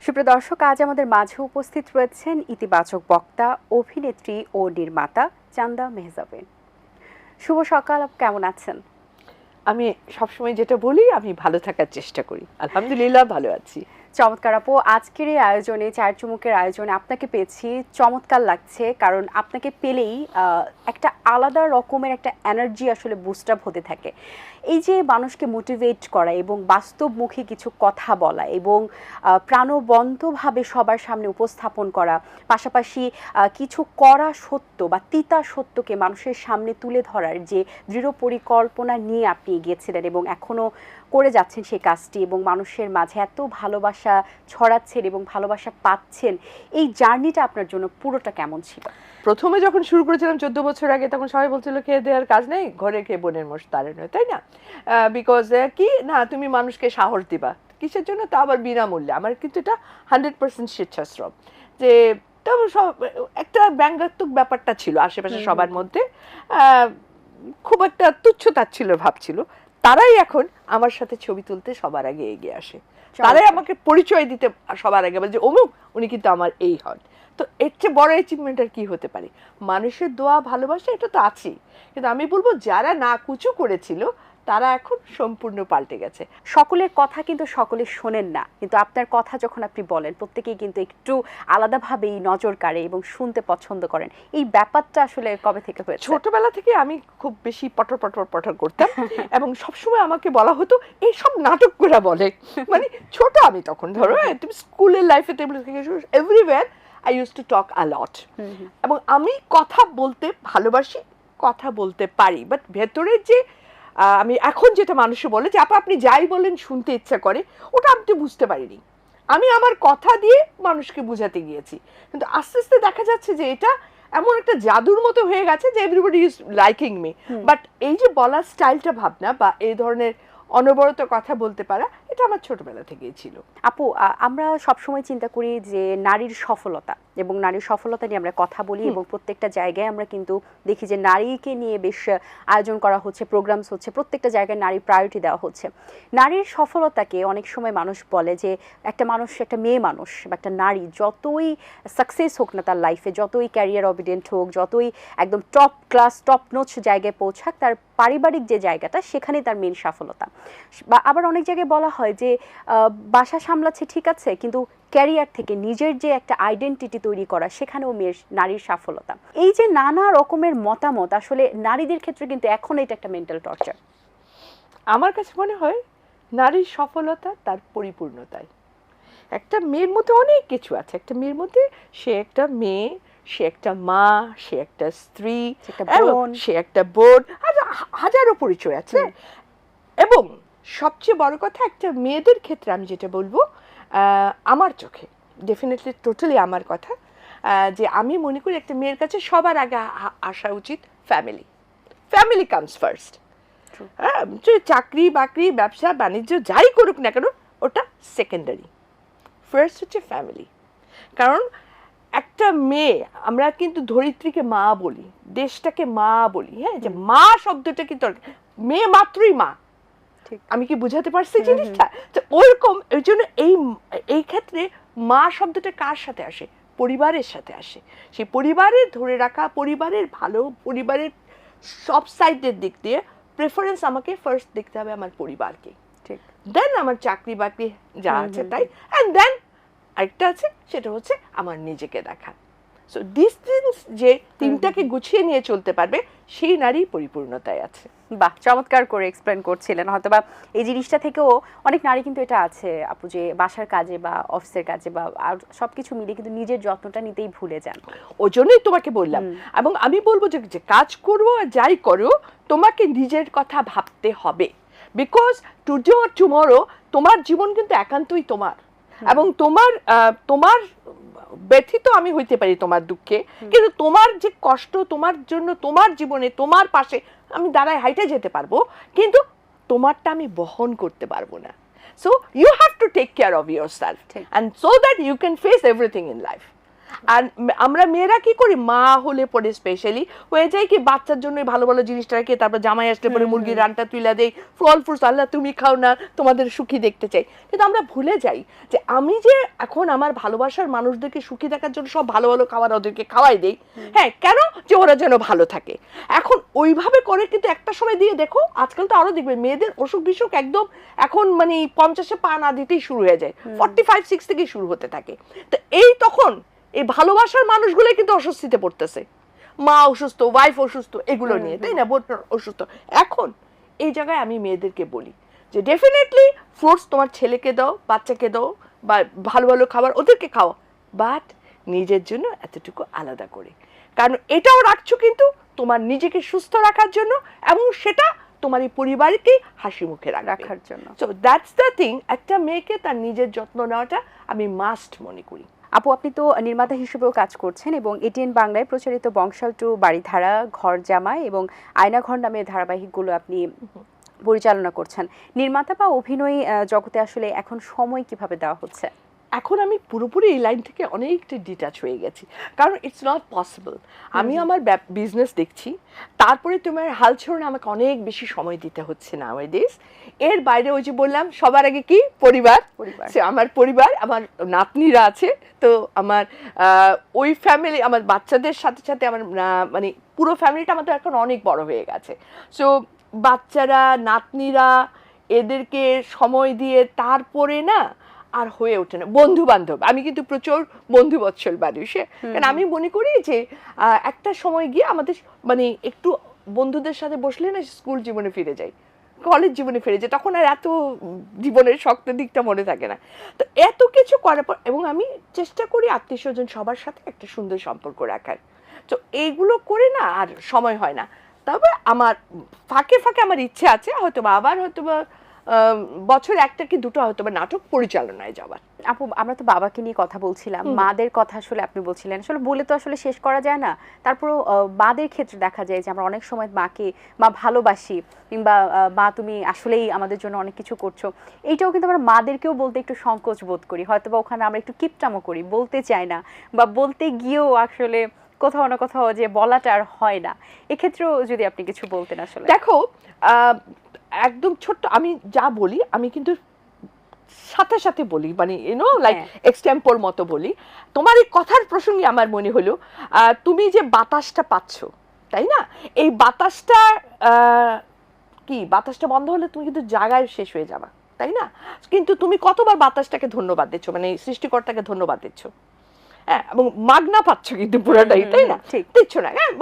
সুপ্রিয় দর্শক, আজ আমাদের মাঝে উপস্থিত রয়েছেন ইতিবাচক বক্তা, অভিনেত্রী ও নির্মাতা চান্দা মেহজাবিন। শুভ সকাল, কেমন আছেন? আমি সবসময় যেটা বলি, আমি ভালো থাকার চেষ্টা করি। আলহামদুলিল্লাহ ভালো আছি। চমৎকার আপু, আজকের এই আয়োজনে, চার চুমুকের আয়োজনে আপনাকে পেয়েছি, চমৎকার লাগছে। কারণ আপনাকে পেলেই একটা আলাদা রকমের একটা এনার্জি আসলে বুস্ট আপ হতে থাকে। এই যে মানুষকে মোটিভেট করা এবং বাস্তবমুখী কিছু কথা বলা এবং প্রাণবন্তভাবে সবার সামনে উপস্থাপন করা, পাশাপাশি কিছু করা সত্য বা তিতা সত্যকে মানুষের সামনে তুলে ধরার যে দৃঢ় পরিকল্পনা নিয়ে আপনি এগিয়েছিলেন এবং এখনও করে যাচ্ছেন সেই কাজটি, এবং মানুষের মাঝে এত ভালোবাসা ছড়াচ্ছেন এবং ভালোবাসা পাচ্ছেন, এই জার্নিটা আপনার জন্য পুরোটা কেমন ছিল? প্রথমে যখন শুরু করেছিলাম 14 বছর আগে, তখন সবাই বলছিল খেয়ে দেওয়ার কাজ নেই, ঘরে খেয়ে বোনের মোষ তাড়ানো, তাই না? বিকজ কি না, তুমি মানুষকে সাহস দিবা কিসের জন্য, তা আবার বিনামূল্যে। আমার কিন্তু এটা 100% স্বেচ্ছাশ্রম। যে তবে সব একটা ব্যঙ্গাত্মক ব্যাপারটা ছিল আশেপাশে সবার মধ্যে, খুব একটা তুচ্ছ তাচ্ছিল্য ভাব ছিল। তারাই এখন আমার সাথে ছবি তুলতে সবার আগে এগিয়ে আসে, তারাই আমাকে পরিচয় দিতে সবার আগে বলে যে অমুক, উনি কিন্তু আমার এই হন। তো এর চেয়ে বড় অ্যাচিভমেন্ট আর কি হতে পারে? মানুষের দোয়া, ভালোবাসা, এটা তো আছেই, কিন্তু আমি বলবো যারা না কুচু করেছিল তারা এখন সম্পূর্ণ পাল্টে গেছে। সকলের কথা কিন্তু সকলে শোনেন না, কিন্তু আপনার কথা যখন আপনি বলেন প্রত্যেকেই কিন্তু একটু আলাদাভাবেই নজর কাড়ে এবং শুনতে পছন্দ করেন। এই ব্যাপারটা আসলে কবে থেকে হয়েছে? ছোটবেলা থেকে আমি খুব বেশি পটর পটর পটর করতাম এবং সবসময় আমাকে বলা হতো এই সব নাটক করে বলে। মানে ছোট আমি তখন, ধরো তুমি স্কুলের লাইফে everywhere I use to talk a lot, এবং আমি কথা বলতে ভালোবাসি, কথা বলতে পারি, বাট ভেতরের যে আমি এখন যেটা মানুষে বলে যে আপনি যাই বলেন শুনতে ইচ্ছা করে, ওটা আমি তো বুঝতে পারিনি। আমি আমার কথা দিয়ে মানুষকে বোঝাতে গিয়েছি, কিন্তু আস্তে আস্তে দেখা যাচ্ছে যে এটা এমন একটা জাদুর মতো হয়ে গেছে যে everybody is liking me. But এই যে বলার স্টাইলটা, ভাবনা বা এই ধরনের অনবরত কথা বলতে পারা, এটা আমার ছোটবেলা থেকেই ছিল। আপু, আমরা সবসময় চিন্তা করি যে নারীর সফলতা, এবং নারীর সফলতা নিয়ে আমরা কথা বলি এবং প্রত্যেকটা জায়গায় আমরা কিন্তু দেখি যে নারীকে নিয়ে বেশ আয়োজন করা হচ্ছে, প্রোগ্রামস হচ্ছে, প্রত্যেকটা জায়গায় নারীর প্রায়োরিটি দেওয়া হচ্ছে। নারীর সফলতাকে অনেক সময় মানুষ বলে যে একটা মানুষ, একটা মেয়ে মানুষ বা একটা নারী যতই সাকসেস হোক না তার লাইফে, যতই ক্যারিয়ার অবিডেন্ট হোক, যতই একদম টপ ক্লাস টপ নোচ জায়গায় পৌঁছাক, তার পারিবারিক যে জায়গাটা সেখানে তার মেন সফলতা। বা আবার অনেক জায়গায় বলা হয় যে বাসা সামলাচ্ছে ঠিক আছে, কিন্তু ক্যারিয়ার থেকে নিজের যে একটা আইডেন্টিটি তৈরি করা, সেখানেও নারীর সফলতা। এই যে নানা রকমের মতামত, আসলে নারীদের ক্ষেত্রে কিন্তু এখন এটা একটা মেন্টাল টর্চার। আমার কাছে মনে হয় নারীর সফলতা তার পরিপূর্ণতায়। একটা মেয়ের মধ্যে অনেক কিছু আছে, একটা মেয়ের মধ্যে সে একটা মেয়ে, সে একটা মা, সে একটা স্ত্রী, সে একটা বোন, হাজারো পরিচয় আছে। এবং সবচেয়ে বড় কথা, একটা মেয়েদের ক্ষেত্রে আমি যেটা বলবো, আমার চোখে ডেফিনেটলি টোটালি আমার কথা, যে আমি মনে করি একটা মেয়ের কাছে সবার আগে আসা উচিত ফ্যামিলি। Family comes first. হ্যাঁ, চাকরি বাকরি, ব্যবসা বাণিজ্য যাই করুক না কেন, ওটা সেকেন্ডারি। ফার্স্ট হচ্ছে ফ্যামিলি। কারণ একটা মেয়ে, আমরা কিন্তু ধরিত্রীকে মা বলি, দেশটাকে মা বলি, হ্যাঁ, যে মা শব্দটা কিন্তু মেয়ে মাত্রই মা। আমি কি বুঝাতে পারছি জিনিসটা? তো ওরকম, ওই জন্য এই ক্ষেত্রে মা শব্দটা কার সাথে আসে? পরিবারের সাথে আসে। সেই পরিবারের ধরে রাখা, পরিবারের ভালো, পরিবারের সব সাইডের দিক দিয়ে প্রেফারেন্স আমাকে ফার্স্ট দেখতে হবে আমার পরিবারকে, ঠিক, দেন আমার চাকরি বাকরি যা আছে তাই, অ্যান্ড দেন আরেকটা আছে, সেটা হচ্ছে আমার নিজেকে দেখা। সো দিস থিংস, যে তিনটাকে গুছিয়ে নিয়ে চলতে পারবে, সেই নারী পরিপূর্ণতায় আছে। বাহ, চমৎকার করে এক্সপ্লেন করছিলেন। হয়তোবা এই জিনিসটা থেকেও অনেক নারী কিন্তু এটা আছে আপু, যে বাসার কাজে বা অফিসের কাজে বা আর সবকিছু মিলে কিন্তু নিজের যত্নটা নিতেই ভুলে যান। ওই জন্যই তোমাকে বললাম, এবং আমি বলবো যে কাজ করবো আর যাই করো, তোমাকে নিজের কথা ভাবতে হবে। বিকজ টুডে অর টুমরো তোমার জীবন কিন্তু একান্তই তোমার, এবং তোমার ব্যথিত আমি হইতে পারি তোমার দুঃখে, কিন্তু তোমার যে কষ্ট, তোমার জন্য, তোমার জীবনে, তোমার পাশে আমি দাঁড়ায় হাইটে যেতে পারবো, কিন্তু তোমারটা আমি বহন করতে পারবো না। So you have to take care of yourself, and so that you can face everything in life. আর আমরা মেয়েরা কি করি, মা হলে পরে স্পেশালি হয়ে যায় কি বাচ্চার জন্য ভালো ভালো জিনিসটা রেখে তারপর জামাই আসলে পরে মুরগির রানটা তুলে দেই, ফল ফ্রুটস আল্লাহ তুমি খাও না, তোমাদের সুখী দেখতে চাই। কিন্তু আমরা ভুলে যাই যে আমি যে এখন আমার ভালোবাসার মানুষদেরকে সুখী দেখার জন্য সব ভালো ভালো খাবার ওদেরকে খাওয়াই দেই, হ্যাঁ কেন, যে ওরা যেন ভালো থাকে। এখন ওইভাবে করে কিন্তু একটা সময় দিয়ে দেখো আজকাল তো আরো দেখবে মেয়েদের অসুখ বিসুখ একদম এখন মানে 50-এ পা না দিতেই শুরু হয়ে যায়, 45-6 থেকেই শুরু হতে থাকে। তো এই তখন এই ভালোবাসার মানুষগুলো কিন্তু অস্বস্তিতে পড়তেছে, মা অসুস্থ, ওয়াইফ অসুস্থ, এগুলো নিয়ে, তাই না, বোন অসুস্থ। এখন এই জায়গায় আমি মেয়েদেরকে বলি যে ডেফিনেটলি ফ্রুটস তোমার ছেলেকে দাও, বাচ্চাকে দাও, বা ভালো ভালো খাবার ওদেরকে খাওয়া, বাট নিজের জন্য এতটুকু আলাদা করে, কারণ এটাও রাখছো কিন্তু তোমার নিজেকে সুস্থ রাখার জন্য এবং সেটা তোমার এই পরিবারকে হাসি মুখে রাখার জন্য। সো দ্যাটস দ্য থিং, একটা মেয়েকে তার নিজের যত্ন নেওয়াটা আমি মাস্ট মনে করি। আপু আপনি তো নির্মাতা হিসেবেও কাজ করছেন এবং এটিএন বাংলায় প্রচারিত বংশাল টু বাড়িধারা, ঘর জামাই এবং আয়নাঘর নামের ধারাবাহিকগুলো আপনি পরিচালনা করছেন। নির্মাতা বা অভিনয় জগতে আসলে এখন সময় কিভাবে দেওয়া হচ্ছে? এখন আমি পুরোপুরি এই লাইন থেকে অনেকটা ডিটাচ হয়ে গেছি, কারণ ইটস নট পসিবল। আমি আমার বিজনেস দেখছি, তারপরে তোমার হাল ছেড়ে আমাকে অনেক বেশি সময় দিতে হচ্ছে না ওয়েডিস। এর বাইরে ওই যে বললাম সবার আগে কি পরিবার, আমার পরিবার, আমার নাতনিরা আছে, তো আমার ওই ফ্যামিলি, আমার বাচ্চাদের সাথে সাথে আমার মানে পুরো ফ্যামিলিটা আমাদের এখন অনেক বড় হয়ে গেছে। সো বাচ্চারা, নাতনিরা, এদেরকে সময় দিয়ে তারপরে না আর হয়ে ওঠে না। বন্ধু বান্ধব, আমি কিন্তু প্রচুর বন্ধু বৎসল মানুষ, কারণ আমি মনে করি যে একটা সময় গিয়ে আমাদের মানে একটু বন্ধুদের সাথে বসলে না স্কুল জীবনে ফিরে যাই, কলেজ জীবনে ফিরে যায়, তখন আর এত জীবনের শক্ত দিকটা মনে থাকে না। তো এত কিছু করার পর, এবং আমি চেষ্টা করি আত্মীয় স্বজন সবার সাথে একটা সুন্দর সম্পর্ক রাখার, তো এইগুলো করে না আর সময় হয় না। তবে আমার ফাঁকে ফাঁকে আমার ইচ্ছে আছে হয়তো বা আবার হয়তো বা বছর একটা কি দুটো হয়তো বা নাটক পরিচালনায় যাওয়ার। আপু আমরা তো বাবাকে নিয়ে কথা বলছিলাম, মাদের কথা আসলে আপনি বলছিলেন, আসলে বলে তো আসলে শেষ করা যায় না। তারপরও মাদের ক্ষেত্রে দেখা যায় যে আমরা অনেক সময় মাকে মা ভালোবাসি, কিংবা মা তুমি আসলেই আমাদের জন্য অনেক কিছু করছো, এইটাও কিন্তু আমরা মাদেরকেও বলতে একটু সংকোচ বোধ করি, হয়তো বা ওখানে আমরা একটু কিপটামো করি, বলতে চাই না, বা বলতে গিয়েও আসলে কোথাও না কোথাও যে বলাটা আর হয় না। এক্ষেত্রেও যদি আপনি কিছু বলতেন। আসলে দেখো একদম ছোট্ট আমি যা বলি আমি কিন্তু সাথে সাথে বলি, মানে লাইক এক্সটেম্পোর মতো বলি। তোমার এই কথার প্রসঙ্গে আমার মনে হলো তুমি যে বাতাসটা পাচ্ছ, তাই না, এই বাতাসটা কি, বাতাসটা বন্ধ হলে তুমি কিন্তু জায়গায় শেষ হয়ে যাবা, তাই না, কিন্তু তুমি কতবার বাতাসটাকে ধন্যবাদ দিচ্ছ, মানে সৃষ্টিকর্তাকে ধন্যবাদ দিচ্ছ, হ্যাঁ, এবং মাগনা পাচ্ছ কিন্তু পুরোটাই, তাই না, দিচ্ছ না, হ্যাঁ,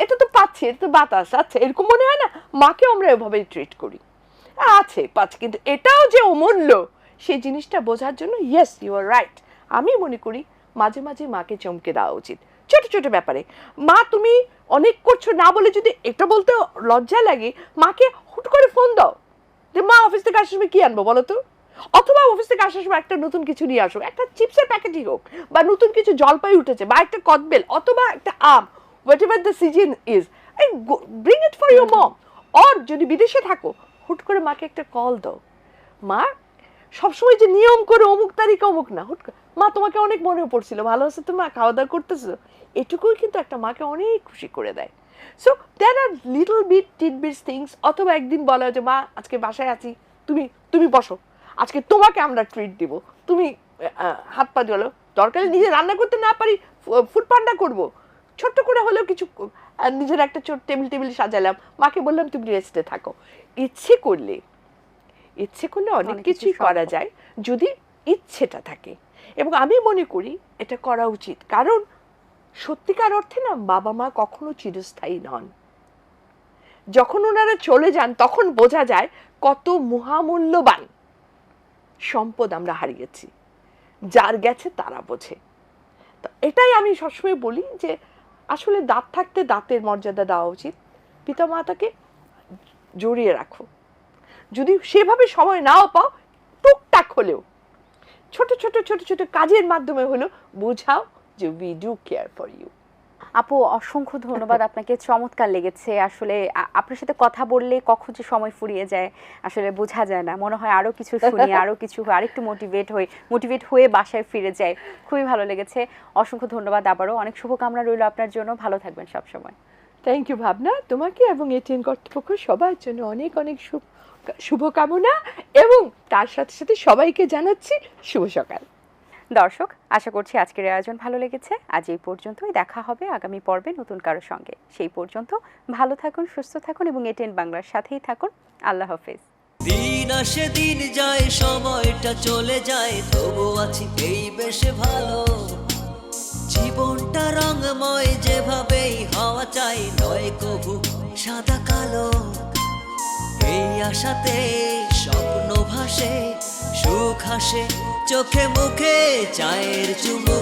এটা তো পাচ্ছি, এটা তো বাতাস, আচ্ছা, এরকম মনে হয় না মাকে আমরা এভাবে ট্রিট করি, আছে পাচ্ছি, কিন্তু এটাও যে অমূল্য সেই জিনিসটা বোঝার জন্য, ইয়েস ইউ আর রাইট, আমি মনে করি মাঝে মাঝে মাকে চমকে দেওয়া উচিত ছোট ছোট ব্যাপারে। মা তুমি অনেক করছো না বলে যদি এটা বলতে লজ্জা লাগে, মাকে হুট করে ফোন দাও যে মা অফিস থেকে আসার সময় কি আনবো বলো তো, অথবা অফিস থেকে আসার সময় একটা নতুন কিছু নিয়ে আসো, একটা চিপসের প্যাকেটই হোক, বা নতুন কিছু জলপাই উঠেছে, বা একটা কদবেল, অথবা একটা আম, whatever the season is, bring it for your mom. Or যদি বিদেশে থাকো, হুট করে মাকে একটা কল দাও। মা সবসময় যে নিয়ম করে অমুক তারিখে অমুক না, হুট করে মা তোমাকে অনেক মনে পড়ছিল, ভালো আছে তো মা, খাওয়া দাওয়া করতেছো, এটুকুই কিন্তু একটা মাকে অনেক খুশি করে দেয়। So there are little bit tidbits things. অথবা একদিন বলা যে মা আজকে বাসায় আছি, তুমি বসো, আজকে তোমাকে আমরা ট্রিট দিব, তুমি হাত পা ধুলো, দরকারে নিজে রান্না করতে না পারি ফুড পান্ডা করবো, ছোট্ট করে হলেও কিছু নিজের একটা ছোট টেবিল সাজালাম, মাকে বললাম তুমি রেস্টে থাকো। ইচ্ছে করলে অনেক কিছুই করা যায় যদি ইচ্ছেটা থাকে, এবং আমি মনে করি এটা করা উচিত, কারণ সত্যিকার অর্থে না বাবা মা কখনো চিরস্থায়ী নন। যখন ওনারা চলে যান তখন বোঝা যায় কত মহামূল্যবান সম্পদ আমরা হারিয়েছি, যার গেছে তারা বোঝে। তো এটাই আমি সবসময় বলি যে আসলে দাঁত থাকতে দাঁতের মর্যাদা দেওয়া উচিত, পিতামাতাকে জড়িয়ে রাখো, যদি সেভাবে সময় নাও পাও টুকটাক হলেও ছোট ছোট ছোট ছোট কাজের মাধ্যমে হলো বোঝাও যে we do care for you. আপু অসংখ্য ধন্যবাদ আপনাকে, চমৎকার লেগেছে আসলে। আপনার সাথে কথা বললে কখন যে সময় ফুরিয়ে যায় আসলে বোঝা যায় না, মনে হয় আরো কিছু শুনি, আরো কিছু আরেকটু মোটিভেট হয়ে বাসায় ফিরে যায়। খুবই ভালো লেগেছে, অসংখ্য ধন্যবাদ আবারও, অনেক শুভকামনা রইল আপনার জন্য, ভালো থাকবেন সব সময়। থ্যাংক ইউ ভাবনা, তোমাকে এবং এটিএন কর্তৃপক্ষ সবার জন্য অনেক অনেক শুভকামনা, এবং তার সাথে সাথে সবাইকে জানাচ্ছি শুভ সকাল। দর্শক, আশা করছি আজকের আয়োজন ভালো লেগেছে। আজ এই পর্যন্তই, দেখা হবে আগামী পর্বে নতুন কারো সঙ্গে। সেই পর্যন্ত ভালো থাকুন, সুস্থ থাকুন এবং এটিএন বাংলার সাথেই থাকুন। আল্লাহ হাফেজ। দিন আসে দিন যায়, সময়টা চলে যায়, তবু আছি এই বেশ ভালো। জীবনটা রঙময়, যেভাবেই হওয়া চাই, নয় কভু সাদা কালো। এই আশাতে স্বপ্ন ভাসে, সুখ হাসে চোখে মুখে, চায়ের চুমুক